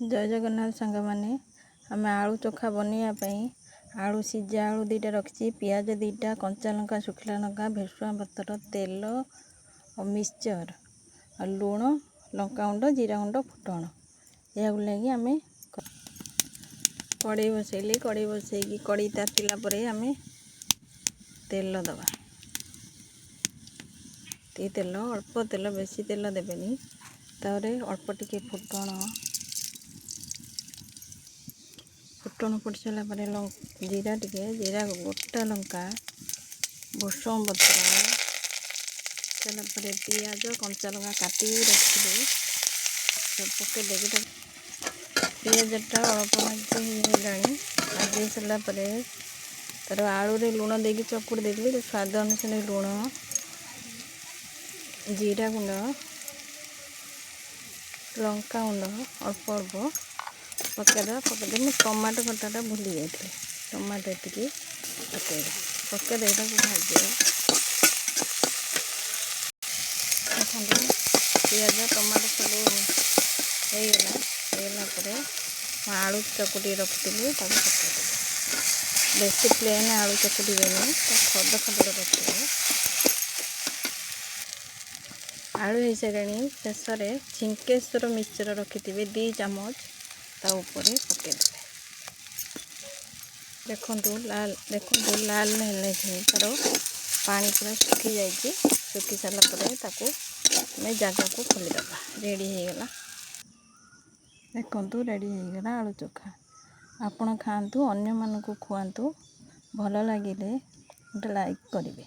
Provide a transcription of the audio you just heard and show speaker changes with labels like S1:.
S1: जय जगन्नाथ सांग मैंने आम आलू चोखा बनवाई आलू सीझा आलू दीटा रखी पियाज दीटा कंचा लंका शुखला लंका भेसुआ पतर तेल और मिक्सचर और लुण लंका गुंड जीरा गुंड फुटण यह लगे आम कड़े बसैली कड़े बसैकी कड़े तातिला आम तेल दबा तेल अल्प तेल बेसी तेल देवेनि अल्प टिके फुटण पड़ सारा जीरा टिके जीरा गोटा लंका भूसंग पत्र सारापर पियाज कंचा लंका काटी रखिए सब पके देगी पियाजटा अल्प भाजी भाजी सारापर तार आलू रे लुण देकी चकुड़ देली स्वाद अनुसार लुण जीरा गुंड लंका गुंड अल्प अल्प पकईदे मुझे टमाटो कटाटा भूली जाती टमाटो ये पकईदे भाजे पियाज टमाटो सब होगला आलू चकुटी रखी पकईदे बेसी प्लेन आलू चकुटी देनी खद खद रखिए आलू हो सारे शेष छिंकेश्वर मिक्सचर रखि 2 चामच ता ऊपर पकईदे देखु लाल लाल हेल्ले तार पानी पूरा सुखी जाइए सुखी सारापर जगह को खोलीदे रेडी होगला देखु रेडी होगला आलू चोखा आपण खातु अन्य मानक खुआतु भल लगे गोटे लाइक करेंगे।